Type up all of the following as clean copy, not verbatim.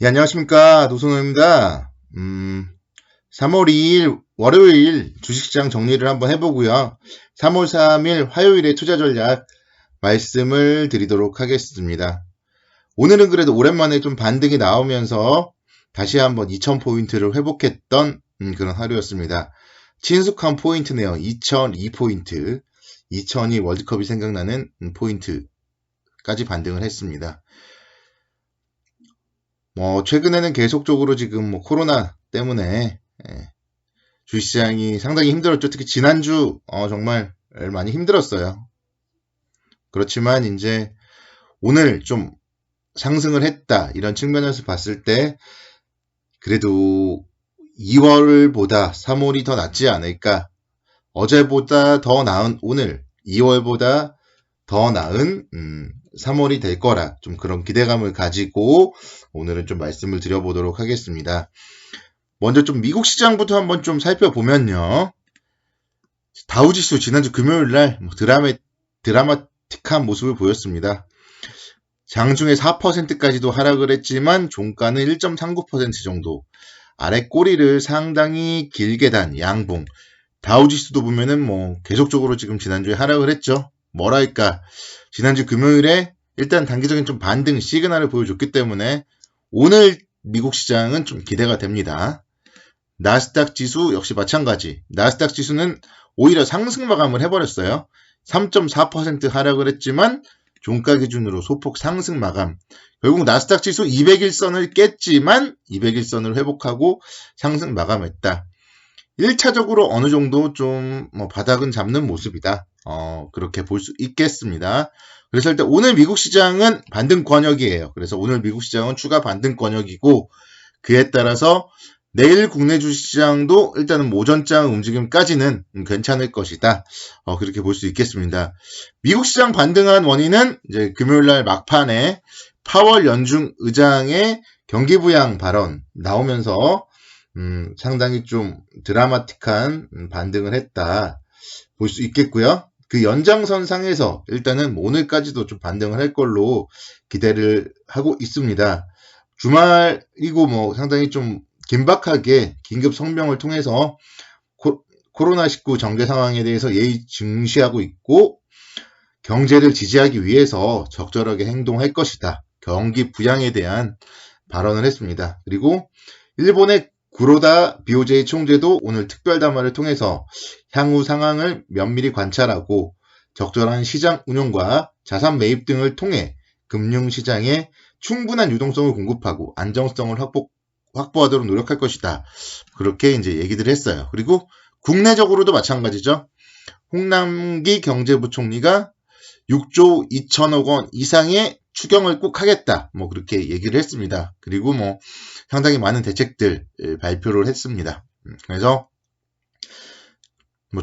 예, 안녕하십니까. 노선호입니다. 3월 2일 월요일 주식시장 정리를 한번 해보고요. 3월 3일 화요일에 투자 전략 말씀을 드리도록 하겠습니다. 오늘은 그래도 오랜만에 좀 반등이 나오면서 다시 한번 2000포인트를 회복했던 그런 하루였습니다. 친숙한 포인트네요. 2002포인트. 2002 월드컵이 생각나는 포인트까지 반등을 했습니다. 최근에는 계속적으로 지금 코로나 때문에 주식시장이 상당히 힘들었죠. 특히 지난주 정말 많이 힘들었어요. 그렇지만 이제 오늘 좀 상승을 했다 이런 측면에서 봤을 때 그래도 2월보다 3월이 더 낫지 않을까. 어제보다 더 나은 오늘 2월보다 더 나은 3월이 될 거라 좀 그런 기대감을 가지고 오늘은 좀 말씀을 드려보도록 하겠습니다. 먼저 좀 미국 시장부터 한번 좀 살펴보면요. 다우지수 지난주 금요일날 드라마틱한 모습을 보였습니다. 장중에 4%까지도 하락을 했지만 종가는 1.39% 정도 아래 꼬리를 상당히 길게 단 양봉. 다우지수도 보면은 계속적으로 지금 지난주에 하락을 했죠. 뭐랄까 지난주 금요일에 일단 단기적인 좀 반등 시그널을 보여줬기 때문에 오늘 미국 시장은 좀 기대가 됩니다. 나스닥 지수 역시 마찬가지. 나스닥 지수는 오히려 상승 마감을 해버렸어요. 3.4% 하락을 했지만 종가 기준으로 소폭 상승 마감. 결국 나스닥 지수 200일선을 깼지만 200일선을 회복하고 상승 마감했다. 1차적으로 어느 정도 좀 바닥은 잡는 모습이다. 그렇게 볼 수 있겠습니다. 그래서 일단 오늘 미국 시장은 반등 권역이에요. 그래서 오늘 미국 시장은 추가 반등 권역이고 그에 따라서 내일 국내 주식시장도 일단은 오전장 움직임까지는 괜찮을 것이다. 그렇게 볼 수 있겠습니다. 미국 시장 반등한 원인은 이제 금요일날 막판에 파월 연중 의장의 경기 부양 발언 나오면서 상당히 좀 드라마틱한 반등을 했다. 볼 수 있겠고요. 그 연장선상에서 일단은 오늘까지도 좀 반등을 할 걸로 기대를 하고 있습니다. 주말이고 상당히 좀 긴박하게 긴급 성명을 통해서 코로나19 전개 상황에 대해서 예의 증시하고 있고 경제를 지지하기 위해서 적절하게 행동할 것이다. 경기 부양에 대한 발언을 했습니다. 그리고 일본의 구로다 BOJ 총재도 오늘 특별담화를 통해서 향후 상황을 면밀히 관찰하고 적절한 시장 운용과 자산 매입 등을 통해 금융시장에 충분한 유동성을 공급하고 안정성을 확보하도록 노력할 것이다. 그렇게 이제 얘기를 했어요. 그리고 국내적으로도 마찬가지죠. 홍남기 경제부총리가 6조 2천억 원 이상의 추경을 꼭 하겠다. 그렇게 얘기를 했습니다. 그리고 상당히 많은 대책들 발표를 했습니다. 그래서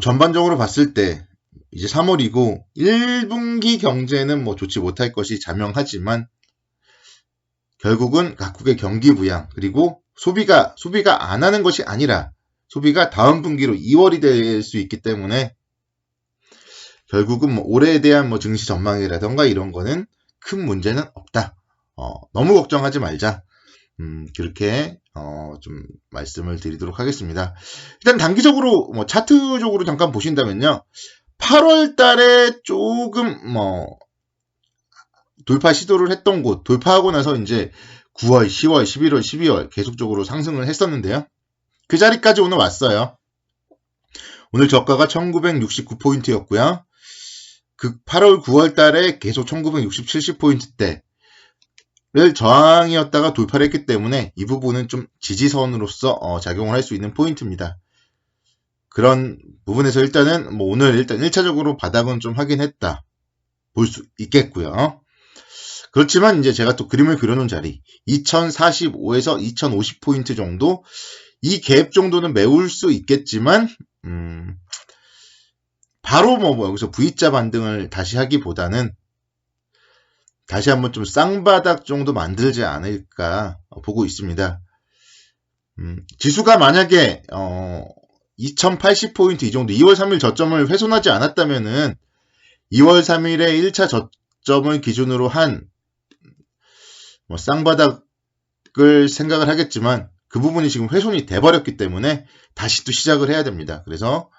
전반적으로 봤을 때 이제 3월이고 1분기 경제는 좋지 못할 것이 자명하지만 결국은 각국의 경기 부양 그리고 소비가 안 하는 것이 아니라 소비가 다음 분기로 2월이 될 수 있기 때문에 결국은 올해에 대한 증시 전망이라던가 이런 거는 큰 문제는 없다. 너무 걱정하지 말자. 그렇게 좀 말씀을 드리도록 하겠습니다. 일단 단기적으로 차트적으로 잠깐 보신다면요. 8월 달에 조금 돌파 시도를 했던 곳 돌파하고 나서 이제 9월, 10월, 11월, 12월 계속적으로 상승을 했었는데요. 그 자리까지 오늘 왔어요. 오늘 저가가 1969포인트였고요. 그 8월, 9월 달에 계속 1960, 70포인트대를 저항이었다가 돌파를 했기 때문에 이 부분은 좀 지지선으로서 작용을 할 수 있는 포인트입니다. 그런 부분에서 일단은 오늘 일단 1차적으로 바닥은 좀 확인했다. 볼 수 있겠고요. 그렇지만 이제 제가 또 그림을 그려놓은 자리 2045에서 2050포인트 정도 이 갭 정도는 메울 수 있겠지만 바로 여기서 V자 반등을 다시 하기보다는 다시 한번 좀 쌍바닥 정도 만들지 않을까 보고 있습니다. 지수가 만약에 2080포인트 이 정도 2월 3일 저점을 훼손하지 않았다면은 2월 3일에 1차 저점을 기준으로 한 쌍바닥 생각을 하겠지만 그 부분이 지금 훼손이 돼버렸기 때문에 다시 또 시작을 해야 됩니다. 그래서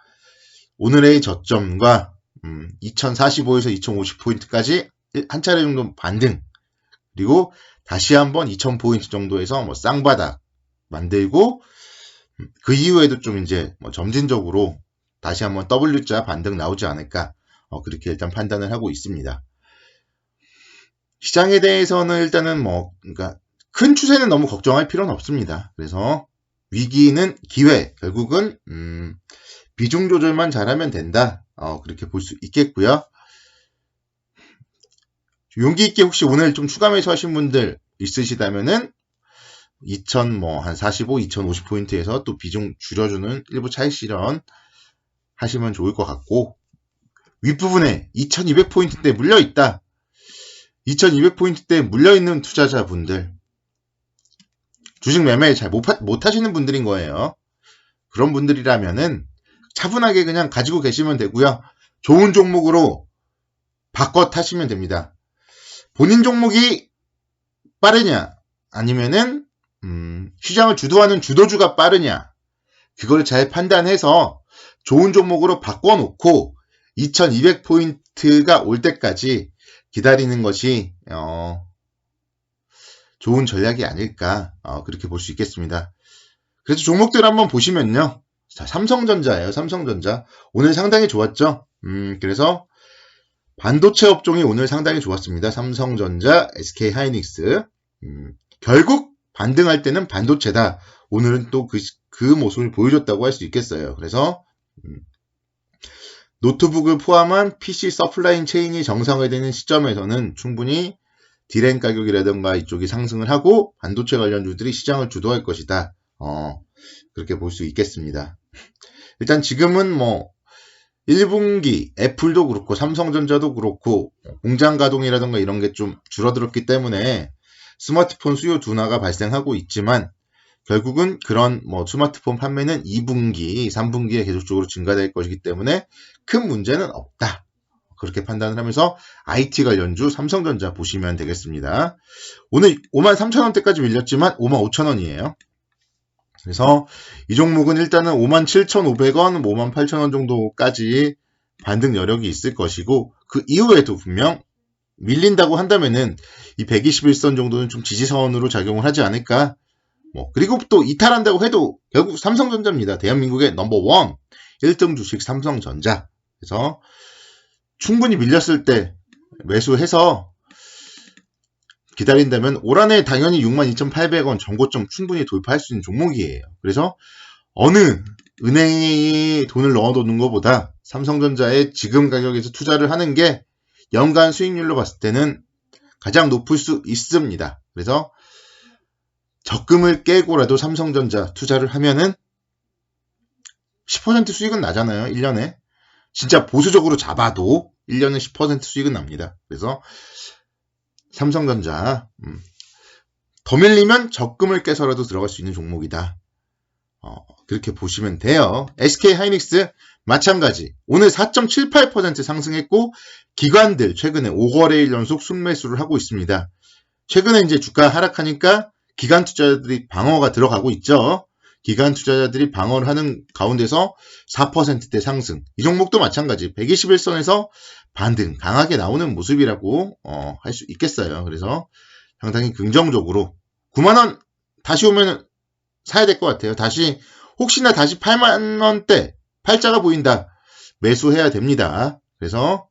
오늘의 저점과 2045에서 2050포인트까지 한 차례 정도 반등, 그리고 다시 한번 2000포인트 정도에서 뭐 쌍바닥 만들고, 그 이후에도 좀 이제 뭐 점진적으로 다시 한번 W자 반등 나오지 않을까, 그렇게 일단 판단을 하고 있습니다. 시장에 대해서는 일단은 그러니까 큰 추세는 너무 걱정할 필요는 없습니다. 그래서 위기는 기회, 결국은 비중 조절만 잘하면 된다, 그렇게 볼 수 있겠고요. 용기 있게 혹시 오늘 좀 추가 매수하신 분들 있으시다면은 2045, 2050포인트에서 또 비중 줄여주는 일부 차익 실현 하시면 좋을 것 같고, 윗부분에 2200포인트대 물려있다. 2200포인트대 물려있는 투자자분들, 주식 매매 잘 못하시는 분들인 거예요. 그런 분들이라면은 차분하게 그냥 가지고 계시면 되고요. 좋은 종목으로 바꿔 타시면 됩니다. 본인 종목이 빠르냐, 아니면은 시장을 주도하는 주도주가 빠르냐, 그걸 잘 판단해서 좋은 종목으로 바꿔놓고 2200포인트가 올 때까지 기다리는 것이 좋은 전략이 아닐까, 그렇게 볼 수 있겠습니다. 그래서 종목들 한번 보시면요. 자, 삼성전자예요. 삼성전자 오늘 상당히 좋았죠. 그래서 반도체 업종이 오늘 상당히 좋았습니다. 삼성전자, SK하이닉스. 결국 반등할 때는 반도체다. 오늘은 또 그 모습을 보여줬다고 할 수 있겠어요. 그래서 노트북을 포함한 PC 서플라이 체인이 정상화되는 시점에서는 충분히 디램 가격이라든가 이쪽이 상승을 하고 반도체 관련주들이 시장을 주도할 것이다. 그렇게 볼 수 있겠습니다. 일단 지금은 1분기 애플도 그렇고 삼성전자도 그렇고 공장 가동이라든가 이런 게 좀 줄어들었기 때문에 스마트폰 수요 둔화가 발생하고 있지만, 결국은 그런 스마트폰 판매는 2분기, 3분기에 계속적으로 증가될 것이기 때문에 큰 문제는 없다. 그렇게 판단을 하면서 IT 관련주 삼성전자 보시면 되겠습니다. 오늘 53,000원대까지 밀렸지만 55,000원이에요. 그래서 이 종목은 일단은 57,500원, 58,000원 정도까지 반등 여력이 있을 것이고, 그 이후에도 분명 밀린다고 한다면은 이 121선 정도는 좀 지지선으로 작용을 하지 않을까. 그리고 또 이탈한다고 해도 결국 삼성전자입니다. 대한민국의 넘버원 1등 주식 삼성전자. 그래서 충분히 밀렸을 때 매수해서 기다린다면 올 한해 당연히 62,800원 전고점 충분히 돌파할 수 있는 종목이에요. 그래서 어느 은행에 돈을 넣어놓는 것보다 삼성전자의 지금 가격에서 투자를 하는 게 연간 수익률로 봤을 때는 가장 높을 수 있습니다. 그래서 적금을 깨고라도 삼성전자 투자를 하면은 10% 수익은 나잖아요. 1년에. 진짜 보수적으로 잡아도 1년에 10% 수익은 납니다. 그래서 삼성전자 더 밀리면 적금을 깨서라도 들어갈 수 있는 종목이다. 그렇게 보시면 돼요. SK하이닉스 마찬가지. 오늘 4.78% 상승했고, 기관들 최근에 5거래일 연속 순매수를 하고 있습니다. 최근에 이제 주가 하락하니까 기관 투자자들이 방어가 들어가고 있죠. 기관 투자자들이 방어를 하는 가운데서 4%대 상승. 이 종목도 마찬가지. 121선에서 반등 강하게 나오는 모습이라고 할 수 있겠어요. 그래서 상당히 긍정적으로 9만원 다시 오면 사야 될 것 같아요. 혹시나 다시 8만원대 팔자가 보인다. 매수해야 됩니다. 그래서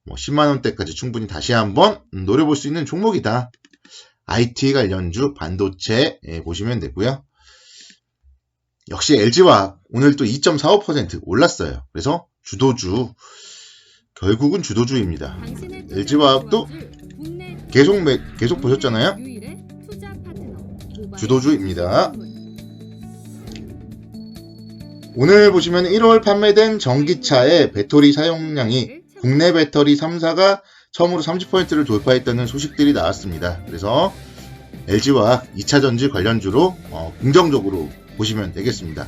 10만원대까지 충분히 다시 한번 노려볼 수 있는 종목이다. IT 관련주 반도체 보시면 되고요. 역시 LG화학 오늘 또 2.45% 올랐어요. 그래서 주도주, 결국은 주도주입니다. LG화학도 계속 보셨잖아요. 주도주입니다. 오늘 보시면 1월 판매된 전기차의 배터리 사용량이 국내 배터리 3사가 처음으로 30%를 돌파했다는 소식들이 나왔습니다. 그래서 LG화학 2차전지 관련주로 긍정적으로 보시면 되겠습니다.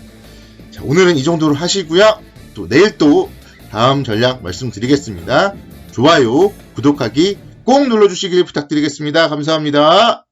자, 오늘은 이 정도로 하시고요. 또 내일 또 다음 전략 말씀드리겠습니다. 좋아요, 구독하기 꼭 눌러주시길 부탁드리겠습니다. 감사합니다.